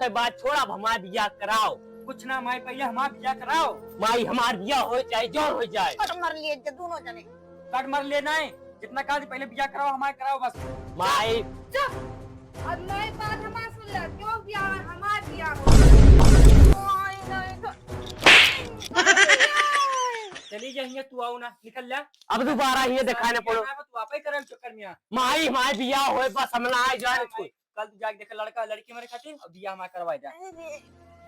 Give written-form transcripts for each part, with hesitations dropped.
के बाद छोड़ा हमार बिया कराओ। कुछ ना माई पहले हमार बिया कराओ। माई हमार बिया हो चाहे जो हो जाए। कट मर लिए दोनों जने। कट मर लेना है जितना कहा पहले बिया कराओ हमारे कराओ बस। माई चुप। अब नई बात हमार सुन ले, क्यों बिया हमार बिया चली जाइए तू आओ ना निकल जा। अब दोबारा ये दिखाने पड़ो। तू आप ही करे चक्कर में माई हमार बिया हो बस हम ना आ जाए। कल तू जाके देख लड़का लड़की मेरे खातिर अब बिया हमारा करवा जा।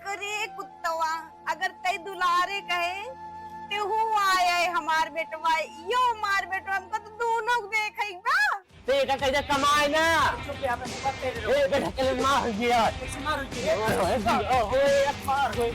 करे कुत्तवा अगर तई दुलारे कहे ते हूँ आया है हमार बेटवा यो हमार बेटवा हमको तो दोनों देखेगा ते का कैसे कमाए ना। चुप यहाँ पे बात कर रहे हो। ए बेटा चल मार गया। कैसे मार रही है? ओए एक मार होए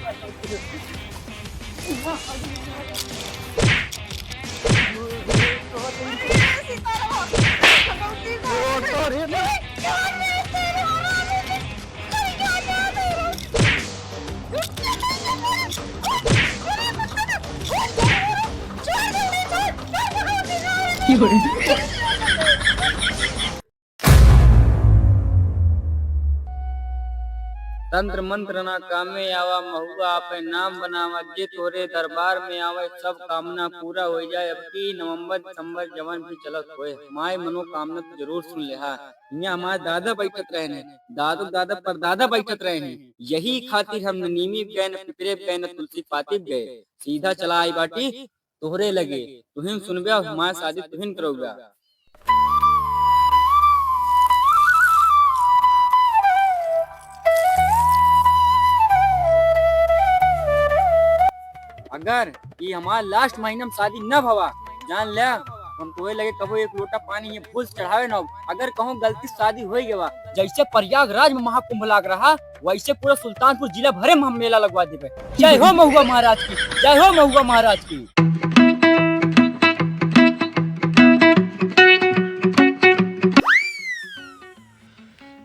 तंत्र मंत्र ना कामे आवा महुआ आपे नाम बनावा जे तोरे दरबार में आवे सब कामना पूरा हो जाए। अब की नवंबर दिसंबर जवन भी चलत होए माय मनोकामना तो जरूर सुन ले। हा यहाँ हमारे दादा बैठत रहे ने, दादू दादा पर दादा बैठत रहे ने, यही खातिर हम नीमी गए न पिपरे गए न तुलसी पाती गए। सीधा चला आई बाटी तोहरे लगे तुहिन सुनबे हमारे शादी तुहिन करोगा। अगर ये हमारा लास्ट महीना में शादी न भवा जान ले हम कोई लगे कबो एक लोटा पानी ये फूल चढ़ावे न। अगर कहूँ गलती शादी हो गया जैसे प्रयागराज में महाकुंभ लाग रहा वैसे पूरा सुल्तानपुर जिला भरे में हम मेला लगवा देवे। जय हो महुआ महाराज की, जय हो महुआ महाराज की।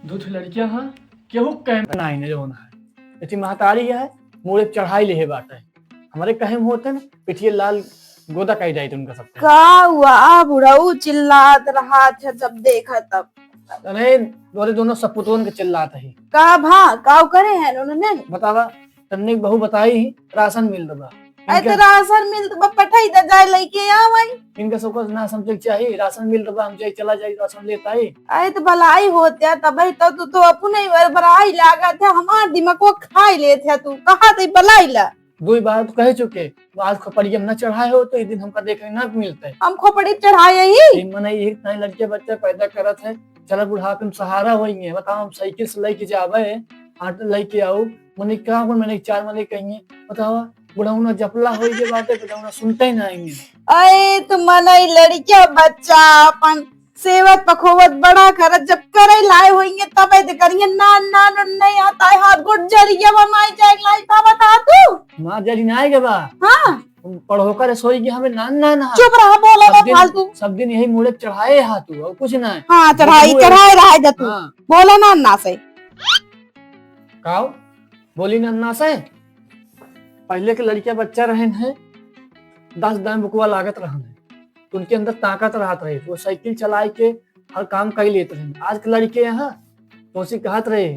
दूध लड़कियां हाँ केहू कह बनाई ने जोन है इतनी महतारी है मोड़े चढ़ाई ले बात है हमारे कहे में होते न पिठिए लाल गोदा कही जाए उनका सबके का हुआ बुढ़ऊ चिल्लात रहा था जब देखा तब। अरे दोरे दोनों सपुतों के चिल्लाते ही का भा काव करे हैं उन्होंने बतावा तन्ने बहु बताई ही राशन मिल दबा तो राशन मिल तो पठाई दा जाए लेके आ भाई इनका सबको ना समझ चाहिए राशन मिल दबा हम जाए चला जाए राशन लेता ही अरे तो भलाई होते तब तो अपने बड़ाई लागा था हमार दिमाग को खाई ले थे तू कहा थे भलाई ला दो बार तो कह चुके आज खोपड़िया न चढ़ाए हो तो इस दिन हमका देखने ना मिलता है। हम खोपड़ी चढ़ाए ही मैंने एक नए लड़के बच्चे पैदा करत है चलो बुढ़ापे में सहारा होंगे बताओ हम साइकिल से लेके जावे आटे लेके आओ मैंने कहा मैंने 4 महीने कहेंगे बताओ बुढ़ाऊ जपला हो गए बातें बुढ़ाऊ सुनते ही ना आएंगे। अरे तुम लड़किया बच्चा अपन सेवत पखोवत बड़ा करत जब करे लाए होंगे तब ऐसे करेंगे ना ना नहीं आता है हाथ गुट जरिया बनाई जाए लाई का बता तू मां जरी ना आएगा बा हां पढ़ो कर सोई की हमें ना ना ना चुप रहा बोला ना फालतू सब दिन यही मुड़े चढ़ाए हाथ और कुछ ना हां चढ़ाई रहा है तू बोला ना अन्ना से काओ बोली ना अन्ना से पहले के लड़कियां बच्चा रहे हैं 10 दाम बुकवा लागत रहन तो उनके अंदर ताकत रहत रहे वो साइकिल चलाए के हर काम कर लेते रहे। आज के लड़के यहाँ तो उसी कहत रहे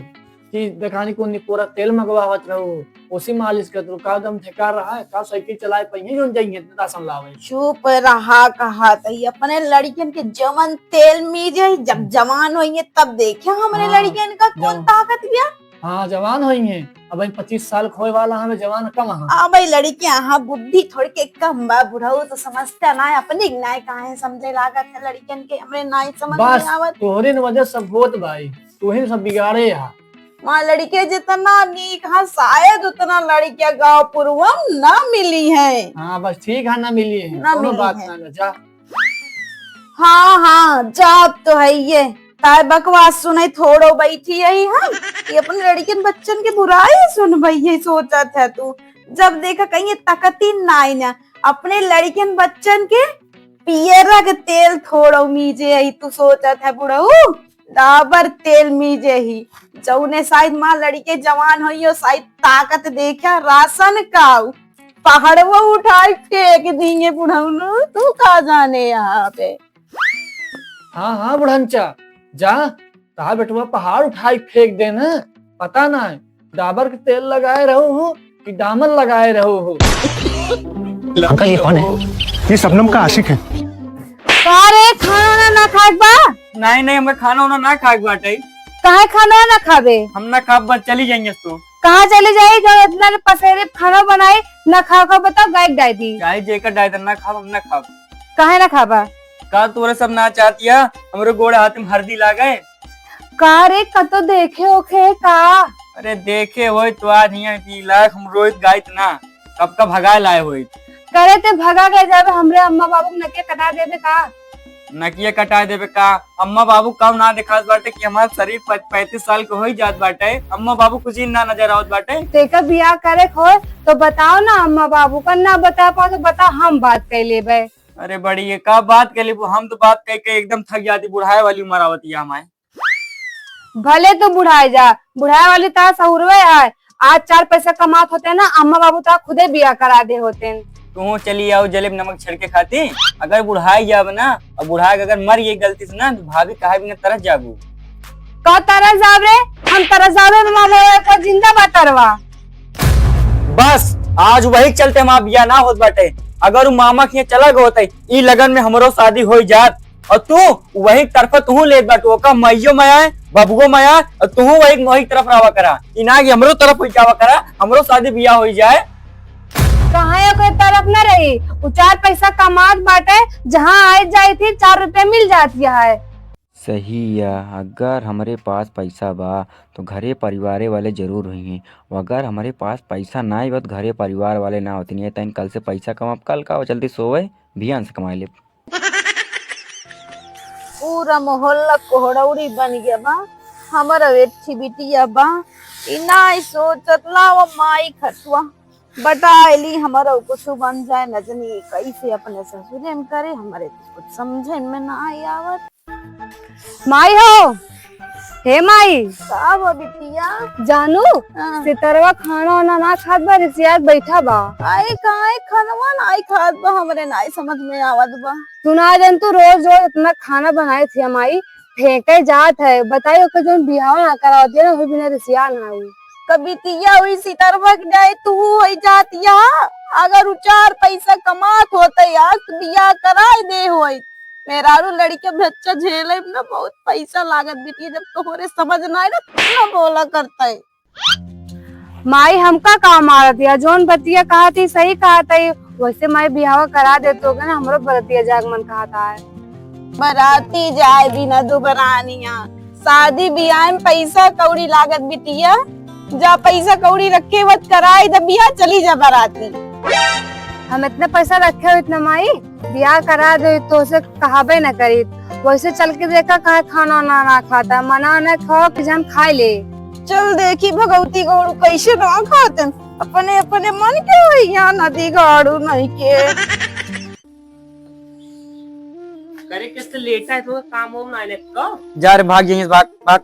कि देखानी को पूरा तेल मंगवावत रहो उसी मालिश कर का दम ठेका रहा है का साइकिल चलाए पहिए जोन जाइए राशन लावे। चुप रहा कहा तई अपने लड़कियन के जमन तेल में जब जवान होंगे तब देखे हमारे लड़कियन का कौन ताकत गया। हाँ जवान होंगे अब 25 साल खोए वाला हमें जवान कम है। अब लड़कियां हाँ बुद्धि थोड़ी के कम बा बुढ़ऊ तो समझते ना अपने नाय काहे समझे लागत है लड़कियन के हमरे नाय समझ नहीं आवत तोहरे वजह सब होत भाई तू ही सब बिगाड़े है। मां लड़के जितना नीक हाँ शायद उतना लड़कियां गाँव पूर्वम ना मिली है। हाँ बस ठीक है ना मिली है ना कोनो मिली बात है। ना जा हाँ जाप तो है ये तार बकवास सुने थोड़ो बैठी यही हम ये अपने लड़कियन बच्चन के बुराई सुन भाई ये सोचा था तू जब देखा कहीं तकती नाई ना अपने लड़कियन बच्चन के पियरा के तेल थोड़ो मीजे ही तू सोचा था बुढ़ऊ डाबर तेल मीजे ही जौने शायद माँ लड़के जवान हो शायद ताकत देखा राशन का पहाड़ वो उठाई फेंक देंगे बुढ़ऊ तू कहा जाने यहाँ पे। हाँ बुढ़ंचा जा ताहा बेटवा पहाड़ उठाई फेंक देना पता ना है डाबर के तेल लगाए रहो हो कि दामन लगाए रहो हो? अंकल ये कौन है? ये शबनम का आशिक है। अरे खाना ना खाए बा? नहीं नहीं, हमें खाना वाना ना खाए बाटे। काहे खाना ना खाबे? हम ना खा बस चली जाएंगे तो। कहाँ चले जाए जो इतना पसेरे खाना बनाए ना खा खा बताओ गायक डाय दी। चाहे जेकर डाय ना खा, हम ना खा। काहे ना खाबा? का तोरे सब ना चाहतिया, हमरे गोड़े हाथ में हल्दी लागे। का रे कतो देखे ओखे का? अरे देखे होई तो आज यहाँ की लायक हम रोहित गायत ना, कब का भगाए लाए होई। करे ते भगा गए जाबे हमरे अम्मा बाबू के नके कटा देबे का? नकिया कटा देवे का? अम्मा बाबू कब ना दिखात बाटे कि हमारा शरीर 35 साल के हो जात बाटे। अम्मा बाबू कुछ ही ना नजर आवत बाटे। तेका बियाह करे हो तो बताओ ना अम्मा बाबू का, ना बता पाओ तो बता हम बात कर लेबे। अरे बड़ी ये का बात कर ली, हम तो बात कह के एकदम थक जाती। बुढ़ाए वाली उम्र आवती है हमारे। भले तो बुढ़ाए जा, बुढ़ाए वाली तार सहुरवे है। आज 4 पैसा कमात होते ना, अम्मा बाबू तो खुदे बियाह करा दे होते। तू चली आओ जलेब नमक छिड़के खाती। अगर बुढ़ाई जाब ना, और बुढ़ा के अगर मर गई गलती से ना, तो भाभी कहा भी ना तरस जाबू। का तरस जाब रे? हम तरस जाबे तो मामा का जिंदा बातरवा। बस आज वही चलते हम बिया ना होत बाटे। अगर वो मामा के चला गो होते, ई लगन में हमरो शादी हो जात, और तू वही तरफ तू लेत बाटू का मैयो माया बबुओ माया, और तू वही तरफ रहा करा। इना की हमरो तरफ हो जावा करा, हमरो शादी बिया हो जाए। कहाँ कोई तरफ न रही, वो 4 पैसा कमात बाटे, जहाँ आए जाए थी 4 रुपए मिल जाती है। सही है। अगर हमारे पास पैसा बा तो घरे परिवार वाले जरूर होंगे, अगर हमारे पास पैसा ना ही बा तो घरे परिवार वाले ना होते नहीं। तन कल से पैसा कमा, कल का जल्दी सोवे भियान से कमा ले। पूरा मोहल्ला कोहड़ौड़ी बन गया बा, हमारा बेटी बिटिया बा। इना सोचत लावा माई खटवा बताइली हमारा कुछ बन जाए न जनी कैसे अपने ससुरे में करे, हमारे कुछ समझे में ना आई आवत। माई हो, हे माई का बा बिटिया? जानू सितरवा खाना वाना ना खात बा, रिसियात बैठा बा। आई काहे खानवा ना आई खात बा, हमरे ना समझ में आवत बा। तू ना जन तू रोज रोज इतना खाना बनाए थी माई, फेंके जात है। बताइयो कि जो बिहाव ना करावती है ना, वो बिना रिसिया ना हुई। कबितिया हुई सितरवा की जाए तू हो जातिया। अगर उ 4 पैसा कमात होते यार तो बियाह कराई दे होई। मेरारू लड़के बच्चा झेले ना बहुत पैसा लागत बिटिया, जब तोहरे समझ ना आए ना बोला करते। माई हमका काम मारत या जोन बतिया कहा थी सही कहा था, वैसे माई बियाह करा दे तो ना हमरो बरतिया जागमन कहा था। बराती जाए बिना दुबरानिया, शादी बियाह में पैसा कौड़ी लागत बिटिया। जा पैसा कौड़ी रखे वत कराए जब बियाह चली जा बराती। हम इतने पैसा रखे हो इतना माई बियाह करा दे तो उसे कहाबे न करी। वैसे चल के देखा कहा खाना ना खाता, मना न खाओ कि हम खाए ले। चल देखी भगवती गौड़ू कैसे ना खाते, अपने अपने मन के हो यहाँ नदी गाड़ू नहीं के। करे किससे लेटा है तो काम हो ना का जा रे भाग जाइए, भाग भाग।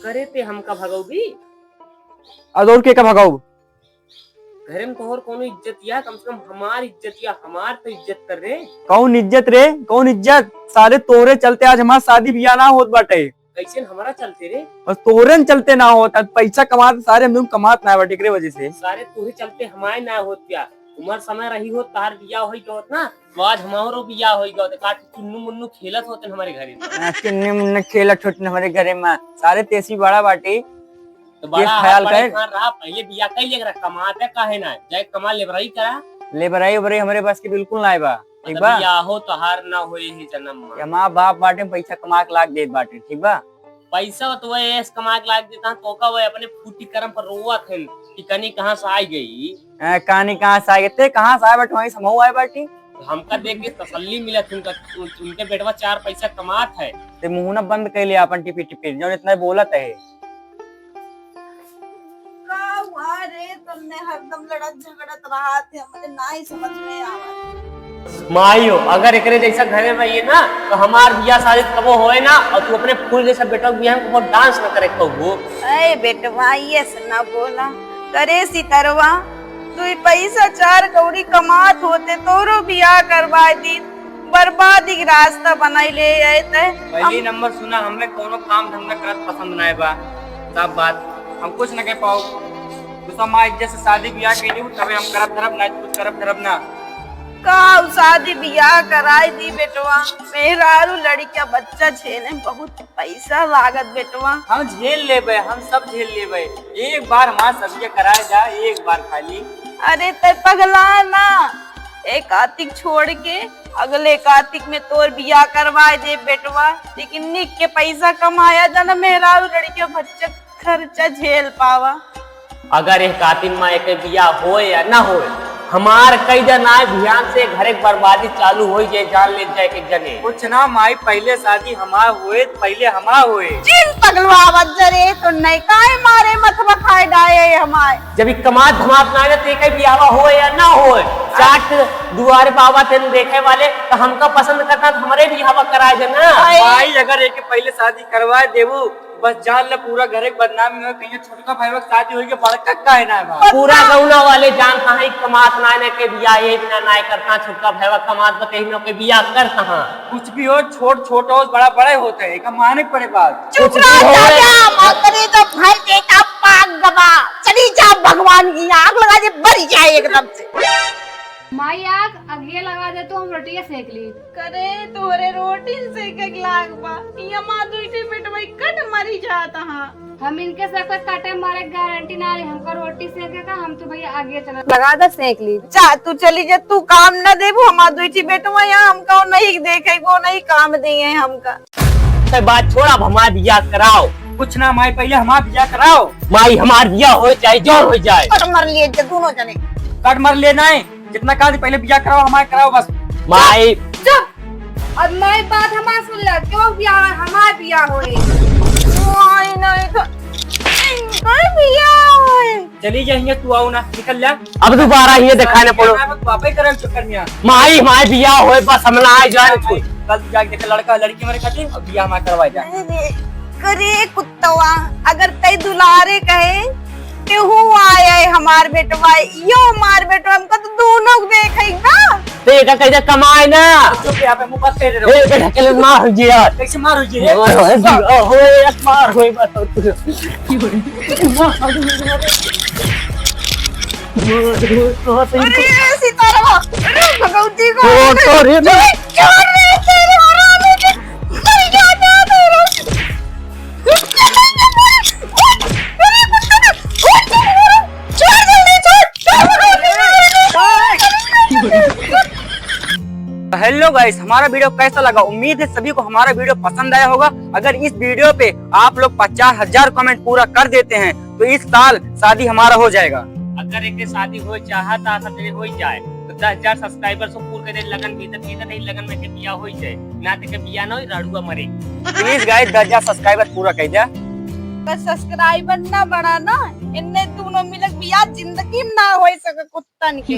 करे ते हमका भगौगी अदौर के का भगाओ? घरे में तोहर कोनो इज्जत या, कम से कम हमार इज्जत या, हमार तो इज्जत कर रे। कौन इज्जत रे, कौन इज्जत? सारे तोरे चलते आज हमारा शादी बियाह ना होत बाटे। कैसे हमारा चलते रे? और तोरे चलते ना होता, पैसा कमाते सारे हम कमात ना बाटे, वजह से सारे तोरे चलते हमारे ना होत क्या। उमर समय रही हो तार बियाह होई गत ना, तो आज हमारो बियाह होई गत। काट चुन्नू मुन्नू खेलत होते हमारे घरे में। चिन्ने मुन्ने खेलत छोटने हमारे घरे में, सारे तेसी बड़ा बाटे। तो बड़ा ख्याल बड़े कर। खान रहा, पहले बियाह कई लेकर कमाते काहे ना जाए, कमा लेबराई करा। लेबराई उबराई हमारे पास की बिल्कुल ना बा, ठीक बा। बियाह हो तो हार ना होए ही जन्म में। या माँ बाप बाटे पैसा कमा के लाग देत बाटे, ठीक बा। पैसा तो वह ऐस कमा के लाग देता, तो का वह अपने फूटी कर्म पर रोआ थे कि कनी कहाँ से आई गई। कहानी कहाँ से आए थे, कहाँ से आए बाटे, वहीं समूह आए बाटी। हमका देख के तसल्ली मिलत उनका, उनके बेटवा 4 पैसा कमात है। ते मुंह ना बंद कर लिया अपन टिपी टिपी, जो इतना बोलत है। तुमने हरदम लड़त झगड़त रहा थे, हमें ना ही समझ में आवा। माइयो अगर एकरे जैसा घरे में ये ना तो हमार बियाह शादी कबो होए ना, और तू अपने फूल जैसा बेटा बियाह में बहुत डांस न करे कबो। अरे बेटवा ये ना बोला करे सितरवा, तू पैसा 4 कौड़ी कमात होते तोरो बियाह करवा दी, बर्बादी का रास्ता बनाई ले आए थे। पहली नंबर सुना, हमें कोनो काम धंधा करत पसंद ना बा, सब बात हम कुछ न कह पाओ। दूसरा माँ जैसे शादी ब्याह के लिए तबे हम करब धरब ना, कुछ करब धरब ना। का शादी बियाह कराई दी बेटवा, मेहरारू लड़किया बच्चा छेने बहुत पैसा लागत बेटवा। हम झेल लेबे, हम सब झेल लेबे। एक बार हमारा सब्जी कराया जाए, एक बार खाली। अरे ते पगला ना, एक कार्तिक छोड़ के अगले कार्तिक में तोर बियाह करवाए दे बेटवा, लेकिन निक के पैसा कमाया जाना मेहरारू लड़किया बच्चा खर्चा झेल पावा। अगर एक कातिन माँ एक बिया हो या ना हो, हमार कई जन आए ध्यान से घर एक बर्बादी चालू हो जाए, जान ले जाए के जने। कुछ ना माई, पहले शादी हमार हुए, पहले हमार हुए। जिन पगलवा बज्जरे तो नहीं काहे मारे मथवा खाए डाए हमारे। जब कमात धमात ना आए तो बियाह हो या ना हो, चाट दुआरे बाबा तेन देखे वाले तो हमका पसंद करता तो हमारे बियाह कराए जना। भाई अगर एक पहले शादी करवाए देवू, बस जान ले पूरा घर एक बदनामी हो, कहीं छोटका भाई वक्त शादी होगी बड़का का है ना। पूरा गौना वाले जान कहाँ कमात ना के बियाह ये बिना ना करता, छोटका भाई कमात बताई के बियाह कर कहाँ। कुछ भी हो, छोट छोट हो बड़ा बड़े होते हैं, माने पड़े बात। चुप रह मातरे तो भाई बेटा पाग गवा, चली जा भगवान की आग लगा दे, मर जाए एकदम से। माई आग आगे लगा दे तो हम रोटियां सेक ली। करे तोरे रोटी से के लाग बा, ये माधुरी बेटवा कट मरी जाता हां। हम इनके सब को काटे मारे गारंटी ना रही, हमको रोटी सेकेगा, हम तो भैया आगे चला लगा दे सेक ली। जा तू चली जा, तू काम न देबो हमार दुईठी बेटवा यहाँ हमका नहीं देखे को नहीं काम दिए हमका। तो बात छोड़ा, हमार बियाह कराओ। कुछ ना माई, पहले हमार बियाह कराओ। माई हमार बियाह हो चाहे जोर हो जाए, कट मर लिए दोनों जने, कट मर लेना है जितना काल पहले बियाह कराओ, हमारे कराओ बस। माई चुप, अब माई बात हमार सुन ले, क्यों बियाह हमार बियाह होए। नहीं तो बियाह होए। चली जाएंगे, तू आओ ना, निकल जा। अब दोबारा ये दिखाने पड़ो। पापा ही करे चक्कर में। माई माई बियाह होए बस हमला आए जाए। कल तू जाके देखा लड़का लड़की मेरे खातिर, अब बियाह हमारा करवाए जा। करे कुत्तवा, अगर तई दुलारे कहे ते हूँ आए हमार बेटवा, यो हमार बेटवा हमका तो दोनों देखेगा। देखा कैसे कमाए ना, चुप यहाँ पे मुँह पर तेरे रहो। ए बेटा के मार जी यार, कैसे मार हुई जी? होए मार होए बस। अरे सीताराम, अरे भगवती को तो रे छोड़ रे तेरे हरामी के, मर जा जा तेरा। हेलो गाइस, हमारा वीडियो कैसा लगा? उम्मीद है सभी को हमारा वीडियो पसंद आया होगा। अगर इस वीडियो पे आप लोग 50,000 कमेंट पूरा कर देते हैं तो इस साल शादी हमारा हो जाएगा। अगर एक शादी हो चाहता हो जाए तो 10,000 सब्सक्राइबर से पूरा करे लगन भीतर नहीं लगन में के बिया हो जाए ना, ते के बिया ना राड़ुआ मरे। प्लीज गाइस 10,000 सब्सक्राइबर पूरा कर दिया। बस सब्सक्राइबर ना बढ़ा ना, इनने दोनों मिलक बियाह जिंदगी में ना हो सके कुत्तन के।